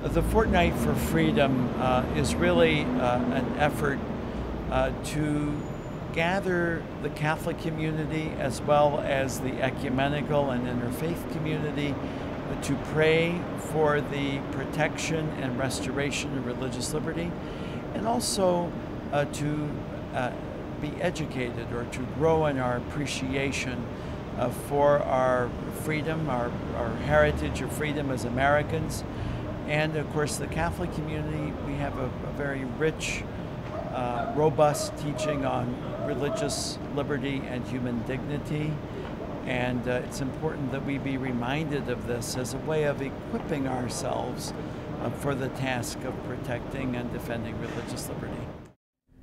The Fortnight for Freedom is really an effort to gather the Catholic community as well as the ecumenical and interfaith community to pray for the protection and restoration of religious liberty, and also to be educated or to grow in our appreciation for our freedom, our heritage of freedom as Americans. And of course, the Catholic community, we have a very rich, robust teaching on religious liberty and human dignity. And it's important that we be reminded of this as a way of equipping ourselves for the task of protecting and defending religious liberty.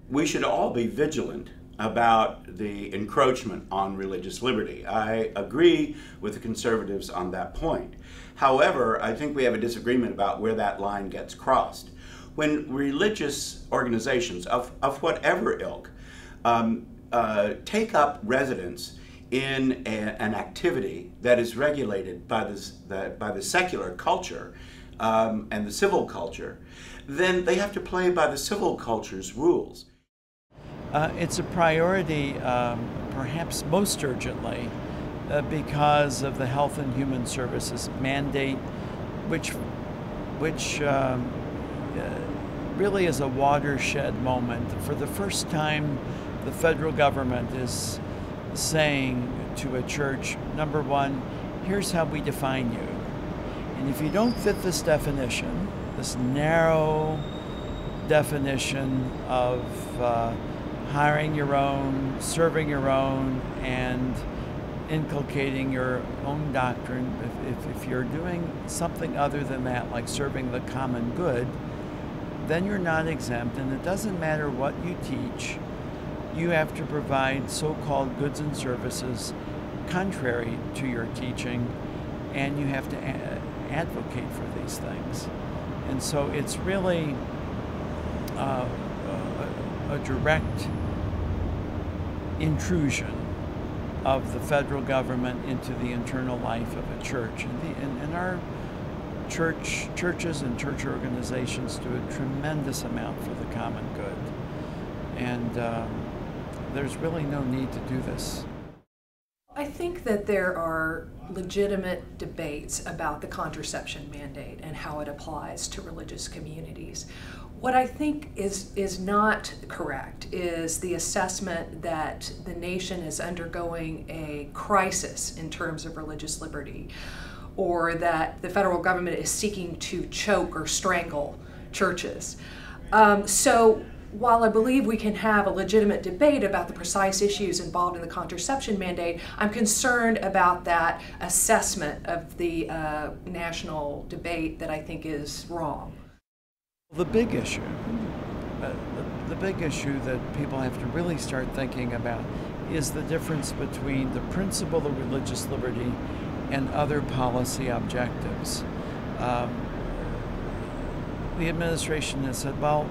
We should all be vigilant about the encroachment on religious liberty. I agree with the conservatives on that point. However, I think we have a disagreement about where that line gets crossed. When religious organizations of whatever ilk take up residence in an activity that is regulated by the secular culture and the civil culture, then they have to play by the civil culture's rules. It's a priority, perhaps most urgently, because of the Health and Human Services mandate, which really is a watershed moment. For the first time, the federal government is saying to a church, number one, here's how we define you. And if you don't fit this definition, this narrow definition of hiring your own, serving your own, and inculcating your own doctrine, if you're doing something other than that, like serving the common good, then you're not exempt, and it doesn't matter what you teach. You have to provide so-called goods and services contrary to your teaching, and you have to advocate for these things. And so it's really a direct intrusion of the federal government into the internal life of a church. And our churches and church organizations do a tremendous amount for the common good. And there's really no need to do this. I think that there are legitimate debates about the contraception mandate and how it applies to religious communities. What I think is not correct is the assessment that the nation is undergoing a crisis in terms of religious liberty, or that the federal government is seeking to choke or strangle churches. So while I believe we can have a legitimate debate about the precise issues involved in the contraception mandate, I'm concerned about that assessment of the national debate that I think is wrong. The big issue that people have to really start thinking about is the difference between the principle of religious liberty and other policy objectives. The administration has said, well,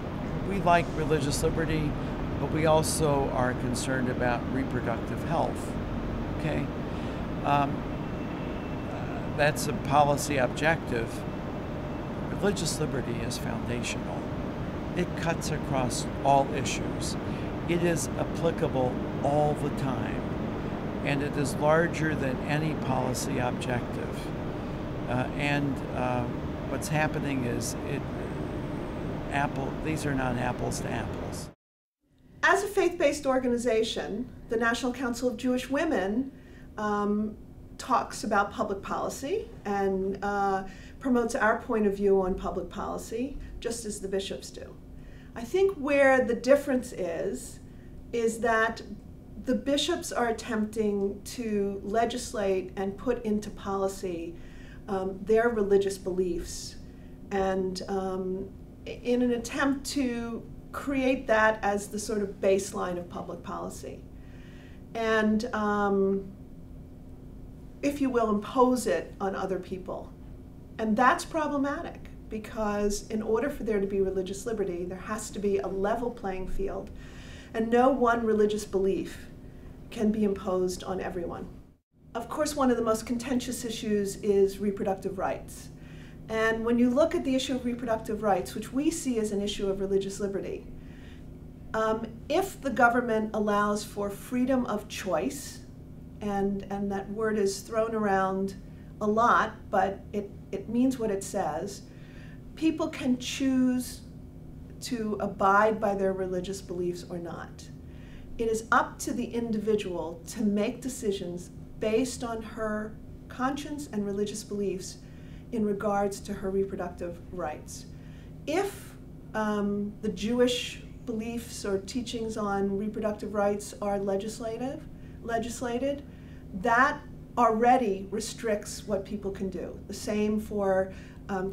we like religious liberty, but we also are concerned about reproductive health. Okay, that's a policy objective. Religious liberty is foundational. It cuts across all issues. It is applicable all the time, and it is larger than any policy objective. What's happening is these are not apples to apples. As a faith-based organization, the National Council of Jewish Women talks about public policy and promotes our point of view on public policy, just as the bishops do. I think where the difference is that the bishops are attempting to legislate and put into policy their religious beliefs, and in an attempt to create that as the sort of baseline of public policy. And if you will, impose it on other people. And that's problematic, because in order for there to be religious liberty, there has to be a level playing field, and no one religious belief can be imposed on everyone. Of course, one of the most contentious issues is reproductive rights. And when you look at the issue of reproductive rights, which we see as an issue of religious liberty, if the government allows for freedom of choice, and that word is thrown around a lot, but it means what it says, people can choose to abide by their religious beliefs or not. It is up to the individual to make decisions based on her conscience and religious beliefs in regards to her reproductive rights. If the Jewish beliefs or teachings on reproductive rights are legislated, that already restricts what people can do. The same for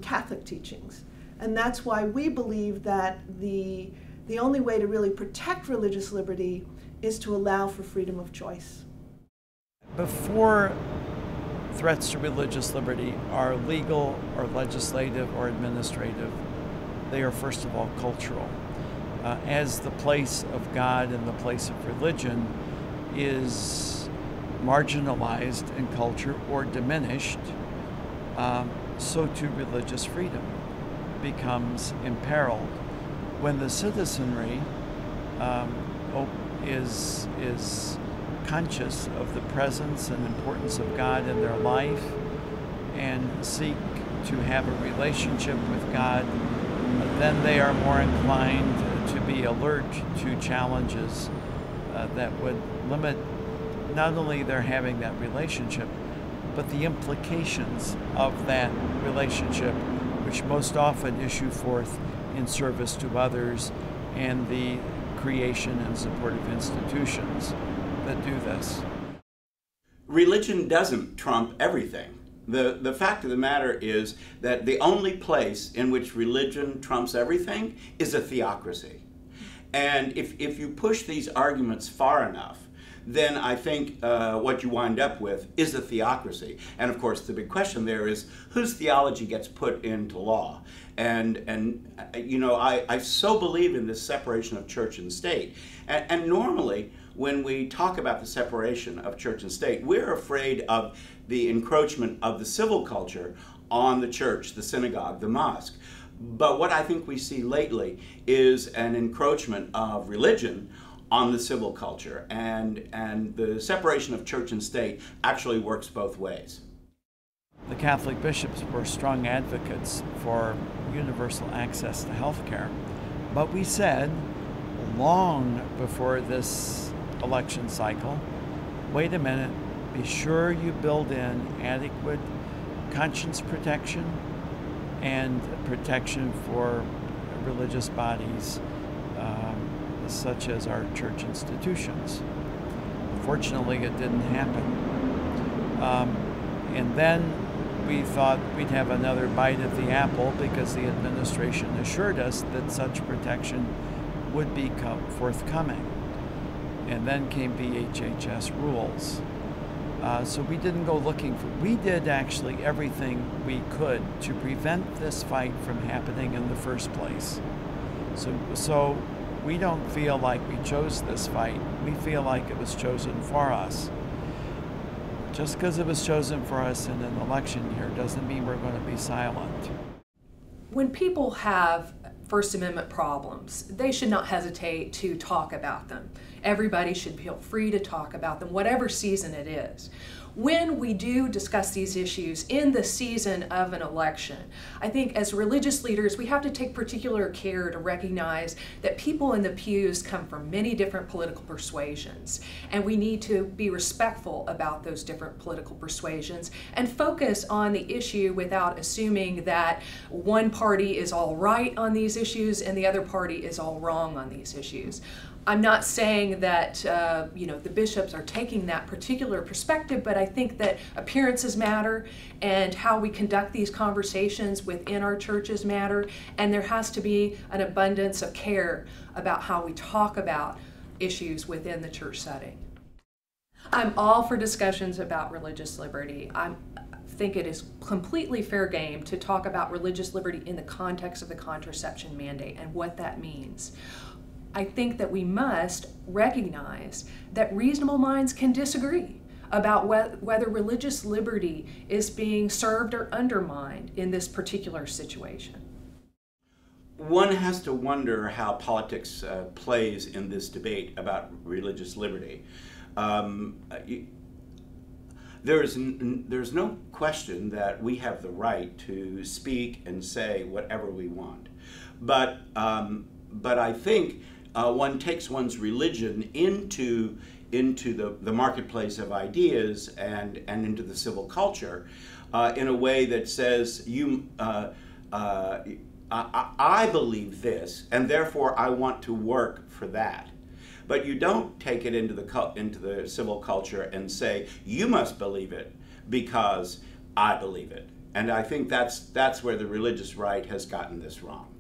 Catholic teachings. And that's why we believe that the only way to really protect religious liberty is to allow for freedom of choice. Before threats to religious liberty are legal or legislative or administrative, they are first of all cultural. As the place of God and the place of religion is marginalized in culture or diminished, so too religious freedom becomes imperiled. When the citizenry is conscious of the presence and importance of God in their life and seek to have a relationship with God, then they are more inclined to be alert to challenges that would limit not only their having that relationship, but the implications of that relationship, which most often issue forth in service to others and the creation and support of institutions that do this. Religion doesn't trump everything. The fact of the matter is that the only place in which religion trumps everything is a theocracy. And if you push these arguments far enough, then I think what you wind up with is a theocracy. And of course, the big question there is whose theology gets put into law. And you know, I so believe in this separation of church and state. And normally, when we talk about the separation of church and state, we're afraid of the encroachment of the civil culture on the church, the synagogue, the mosque. But what I think we see lately is an encroachment of religion on the civil culture, and the separation of church and state actually works both ways. The Catholic bishops were strong advocates for universal access to health care, but we said long before this election cycle, wait a minute, be sure you build in adequate conscience protection and protection for religious bodies such as our church institutions. Fortunately, it didn't happen. And then we thought we'd have another bite at the apple because the administration assured us that such protection would be forthcoming. And then came BHHS rules. So we didn't go looking for, we did actually everything we could to prevent this fight from happening in the first place. So we don't feel like we chose this fight. We feel like it was chosen for us. Just because it was chosen for us in an election year doesn't mean we're going to be silent. When people have First Amendment problems, they should not hesitate to talk about them. Everybody should feel free to talk about them, whatever season it is. When we do discuss these issues in the season of an election, I think as religious leaders, we have to take particular care to recognize that people in the pews come from many different political persuasions, and we need to be respectful about those different political persuasions and focus on the issue without assuming that one party is all right on these issues and the other party is all wrong on these issues. I'm not saying that the bishops are taking that particular perspective, but I think that appearances matter and how we conduct these conversations within our churches matter, and there has to be an abundance of care about how we talk about issues within the church setting. I'm all for discussions about religious liberty. I think it is completely fair game to talk about religious liberty in the context of the contraception mandate and what that means. I think that we must recognize that reasonable minds can disagree about whether religious liberty is being served or undermined in this particular situation? One has to wonder how politics plays in this debate about religious liberty. There's no question that we have the right to speak and say whatever we want, but I think one takes one's religion into the marketplace of ideas and into the civil culture in a way that says I believe this, and therefore I want to work for that. But you don't take it into the civil culture and say, you must believe it because I believe it. And I think that's where the religious right has gotten this wrong.